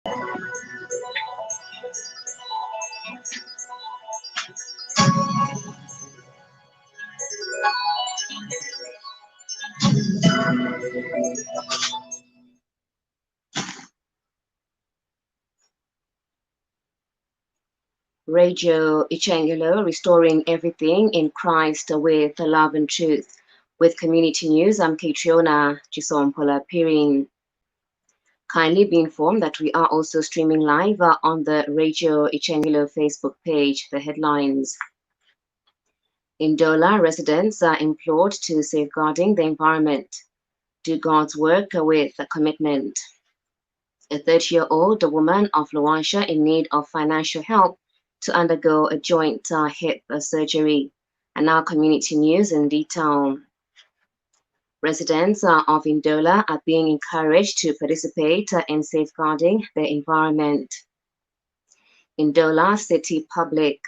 Radio Ichangulo, restoring everything in Christ with love and truth. With community news, I'm Caitriona, Chisompola, Phiri. Kindly be informed that we are also streaming live on the Radio Ichangulo Facebook page. The headlines. In Dola, residents are implored to safeguarding the environment, do God's work with commitment. A 30-year-old woman of Luansha in need of financial help to undergo a joint hip surgery. And now community news in detail. Residents of Indola are being encouraged to participate in safeguarding the environment. Indola City Public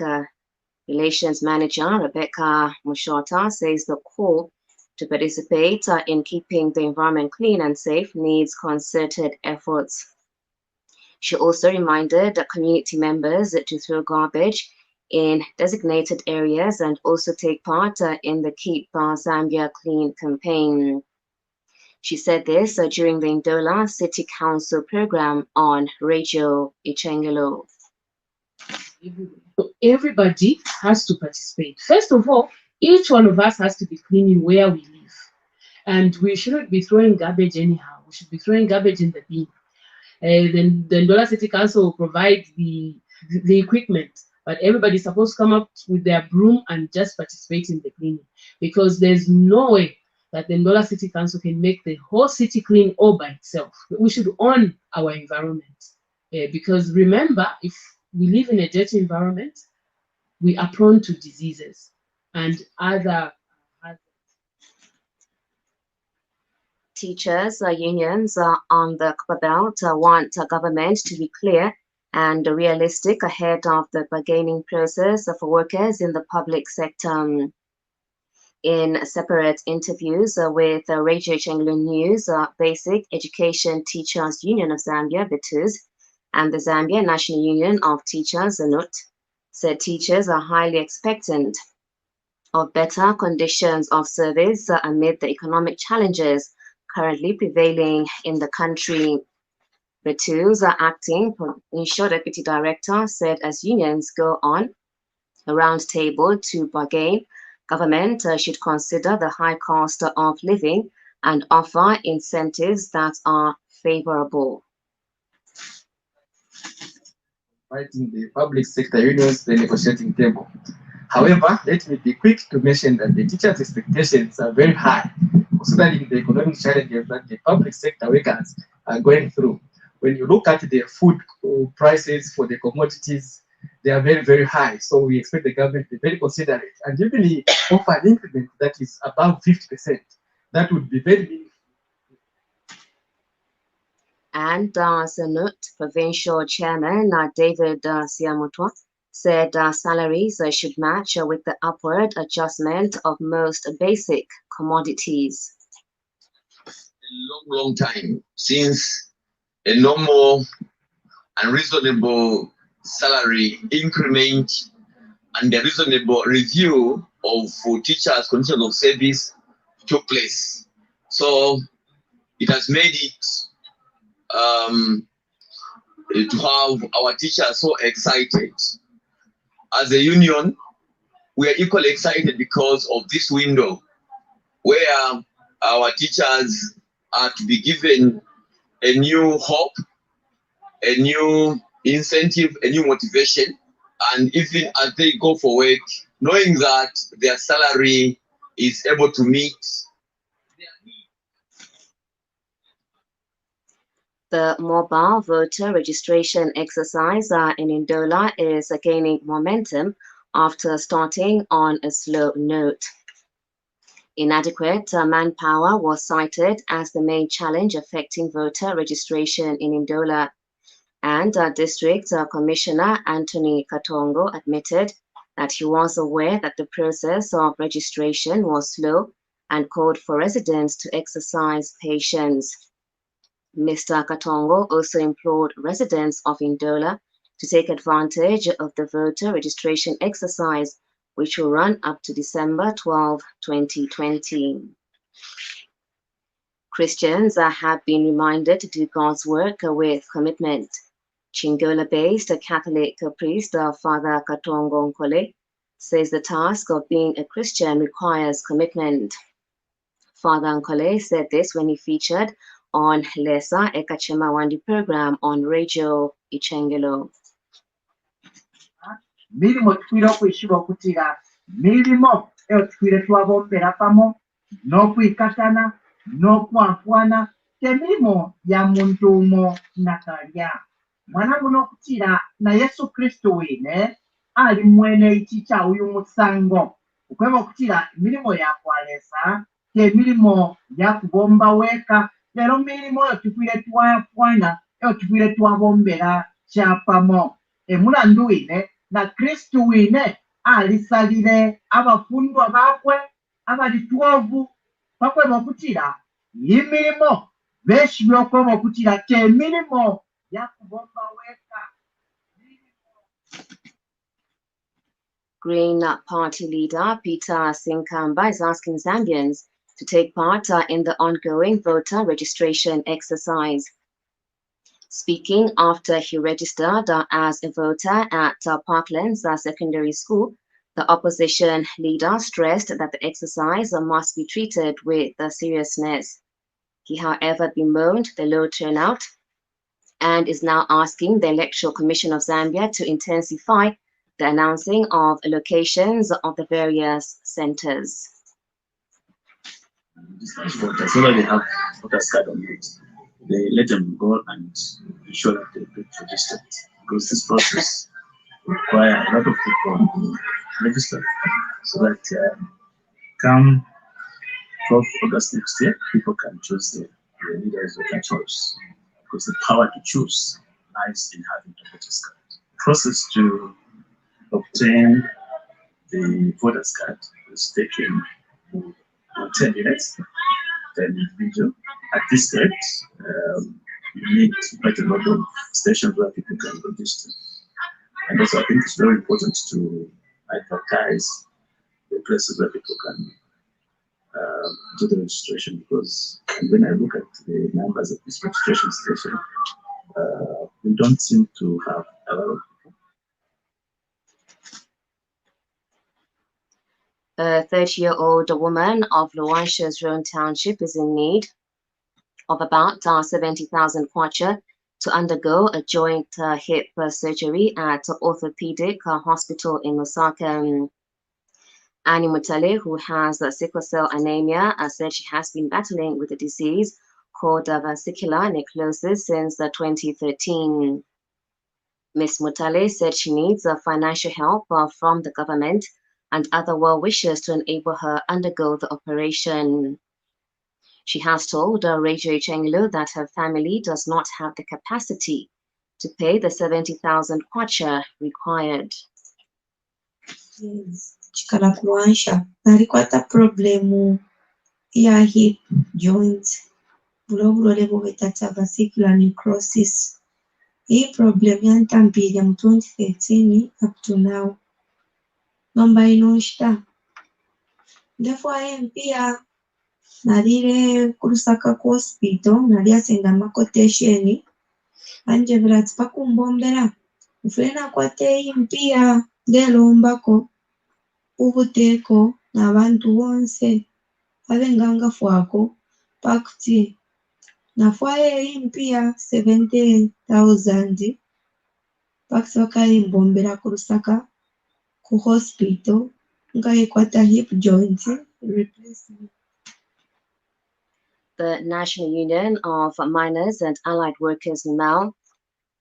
Relations Manager Rebecca Mushota says the call to participate in keeping the environment clean and safe needs concerted efforts. She also reminded community members to throw garbage in designated areas and also take part in the Keep Zambia Clean campaign. She said this during the Indola City Council program on Radio Ichangulo. Everybody has to participate. First of all, each one of us has to be cleaning where we live. And we shouldn't be throwing garbage anyhow. We should be throwing garbage in the bin. Then the Ndola City Council will provide the equipment, but everybody's supposed to come up with their broom and just participate in the cleaning, because there's no way that the Ndola City Council can make the whole city clean all by itself. We should own our environment, because remember, if we live in a dirty environment, we are prone to diseases and other hazards. Teachers unions on the Copper Belt want government to be clear and realistic ahead of the bargaining process for workers in the public sector. In separate interviews with Radio Changlu News, Basic Education Teachers Union of Zambia, BITUS, and the Zambia National Union of Teachers, ZANUT, said teachers are highly expectant of better conditions of service amid the economic challenges currently prevailing in the country. BITUS, acting provincial deputy director, said as unions go on a roundtable to bargain, government should consider the high cost of living and offer incentives that are favorable. Fighting the public sector unions, the negotiating table. However, let me be quick to mention that the teachers' expectations are very high, considering the economic challenges that the public sector workers are going through. When you look at the food prices for the commodities, they are very, very high. So we expect the government to be very considerate and even offer an increment that is above 50%. That would be very meaningful. And Sanut Provincial Chairman David Siamutwa said salaries should match with the upward adjustment of most basic commodities. A long time since a normal and reasonable salary increment and a reasonable review of teachers' conditions of service took place. So it has made it to have our teachers so excited. As a union, we are equally excited because of this window where our teachers are to be given a new hope, a new incentive, a new motivation, and even as they go for work, knowing that their salary is able to meet their needs. The mobile voter registration exercise in Indola is gaining momentum after starting on a slow note. Inadequate manpower was cited as the main challenge affecting voter registration in Indola, and District Commissioner Anthony Katongo admitted that he was aware that the process of registration was slow and called for residents to exercise patience. Mr. Katongo also implored residents of Ndola to take advantage of the voter registration exercise, which will run up to December 12, 2020. Christians have been reminded to do God's work with commitment. Chingola-based Catholic priest Father Katongo Nkole says the task of being a Christian requires commitment. Father Nkole said this when he featured on Lesa Ekachemawandi program on Radio Ichengelo. Milimo tukwira okwishyura okutira milimo eyo tukwire twabombera pamo n'okwikatana n'okwankwana temilimo ya muntu umo nakalya mwana muno okutira na Yesu Kristo wene ali mwene ichicha uyu musango ukwema okutira milimo yakwalesa temilimo yakubomba weka lero milimo eyo tukwire twakwana eyo tukwire twabombera kyapamo emulandu wine na Kristu wine alisalire abafundwa bakwe abali 12 bakwe bakutira yimilimo beshi byokwe bakutira temilimo yakubomba weka. Green Party leader Peter Sinkamba is asking Zambians to take part in the ongoing voter registration exercise. Speaking after he registered as a voter at Parklands Secondary School, the opposition leader stressed that the exercise must be treated with seriousness. He, however, bemoaned the low turnout and is now asking the Electoral Commission of Zambia to intensify the announcing of locations of the various centers. Voters, so that they have voters card on it, they let them go and ensure that they get registered, because this process requires a lot of people to register, so that come 12th August next year, people can choose the leaders of their choice, because the power to choose lies in having the voters card. The process to obtain the voters card is taking 10 minutes per individual. At this stage, you need quite a lot of stations where people can register. And also, I think it's very important to advertise the places where people can do the registration, because when I look at the numbers of this registration station, we don't seem to have a lot of people. A 30-year-old woman of Luansha's Roan Township is in need of about 70,000 kwacha to undergo a joint hip surgery at orthopedic hospital in Lusaka. Annie Mutale, who has sickle cell anemia, said she has been battling with a disease called vesicular necrosis since 2013. Ms. Mutale said she needs financial help from the government and other well-wishers to enable her undergo the operation. She has told Radio Chenglu that her family does not have the capacity to pay the 70,000 kwacha required. Chikala kuansha nalikwata problemu ya hip joint bulobulole bubetata vesicular necrosis. Hii problem yantambile mu 2013 up to now. Nomba inoshta ndefwa mpia nalire kulusaka ku hospital nali asenda makotesheni anje vrati pakumbombera ufena kwate mpia ndelombako ubuteko n'abantu bonse abenganga fwako pakuti nafwaye mpia 70,000 pakuti bakayimbombera kulusaka ku hospital ngayikwata hip joint replacement. The National Union of Miners and Allied Workers, NAL,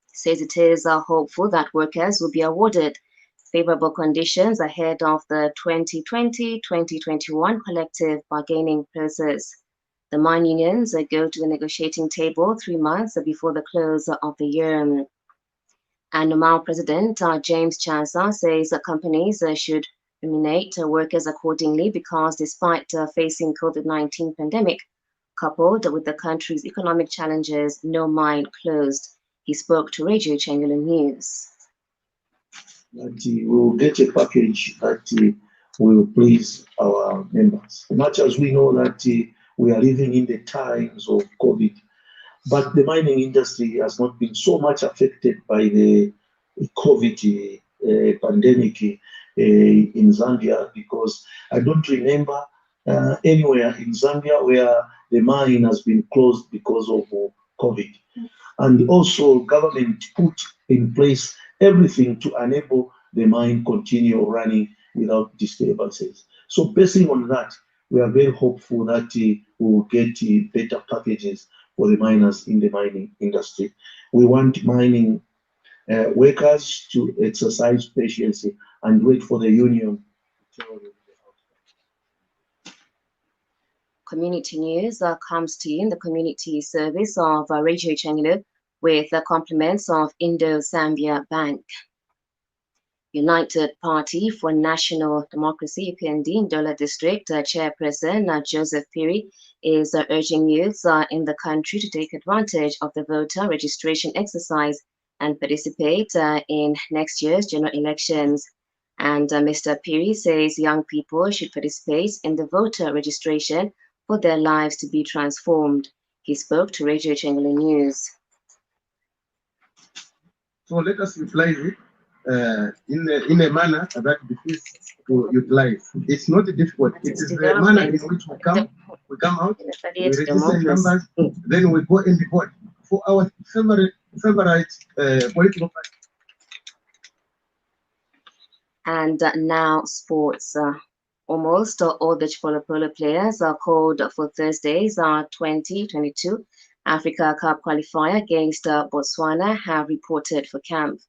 says it is hopeful that workers will be awarded favorable conditions ahead of the 2020-2021 collective bargaining process. The mine unions go to the negotiating table 3 months before the close of the year. And NAL President James Chansa says that companies should remunerate workers accordingly because despite facing COVID-19 pandemic, Coupled with the country's economic challenges, no mine closed. He spoke to Radio Changula News. That we will get a package that will please our members. Much as we know that we are living in the times of COVID, but the mining industry has not been so much affected by the COVID pandemic in Zambia, because I don't remember anywhere in Zambia where the mine has been closed because of COVID. And also government put in place everything to enable the mine continue running without disturbances. So basing on that, we are very hopeful that we will get better packages for the miners in the mining industry. We want mining workers to exercise patience and wait for the union to tell them the outcome. Community news comes to you in the community service of Radio Changula with the compliments of Indo-Zambia Bank. United Party for National Democracy, UPND, Ndola District Chairperson Joseph Phiri is urging youths in the country to take advantage of the voter registration exercise and participate in next year's general elections. And Mr. Phiri says young people should participate in the voter registration for their lives to be transformed. He spoke to Radio Changula News. So let us utilize it in a manner that befits to utilize. It's not difficult. It is the manner in which we come out, we register numbers, then we go in the vote for our favorite political party. And now sports. Almost all the Chisompola players are called for Thursday's 2022 Africa Cup qualifier against Botswana have reported for camp.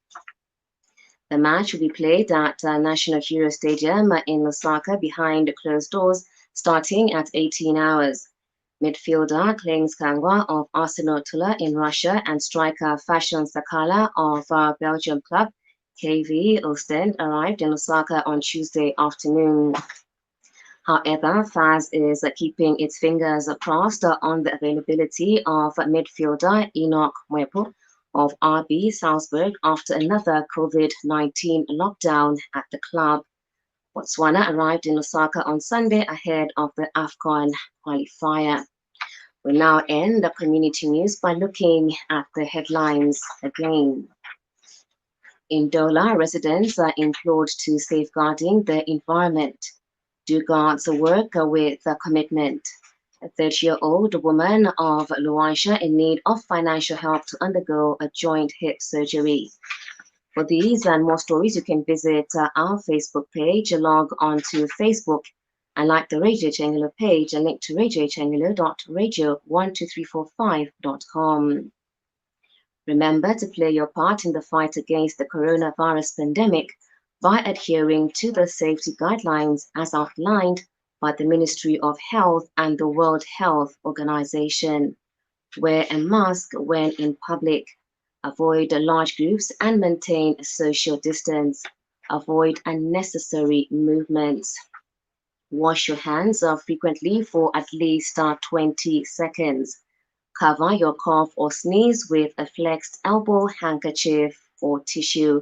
The match will be played at National Hero Stadium in Lusaka behind closed doors starting at 18 hours. Midfielder Klings Kangwa of Arsenal Tula in Russia and striker Fashion Sakala of Belgium club KV Ostend arrived in Lusaka on Tuesday afternoon. However, FAS is keeping its fingers crossed on the availability of midfielder Enoch Mwepo of RB Salzburg after another COVID-19 lockdown at the club. Botswana arrived in Lusaka on Sunday ahead of the AFCON qualifier. We now end the community news by looking at the headlines again. In Dola, residents are implored to safeguarding the environment. Do God's work with commitment. A 30-year-old woman of Luansha in need of financial help to undergo a joint hip surgery. For these and more stories, you can visit our Facebook page, log on to Facebook and like the Radio Changula page and link to radiochangula.radio12345.com. Remember to play your part in the fight against the coronavirus pandemic by adhering to the safety guidelines as outlined by the Ministry of Health and the World Health Organization. Wear a mask when in public. Avoid large groups and maintain social distance. Avoid unnecessary movements. Wash your hands frequently for at least 20 seconds. Cover your cough or sneeze with a flexed elbow handkerchief or tissue.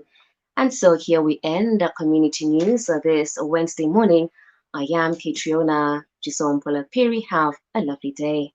And so here we end the community news this Wednesday morning. I am Caitriona, Chisompola, Phiri. Have a lovely day.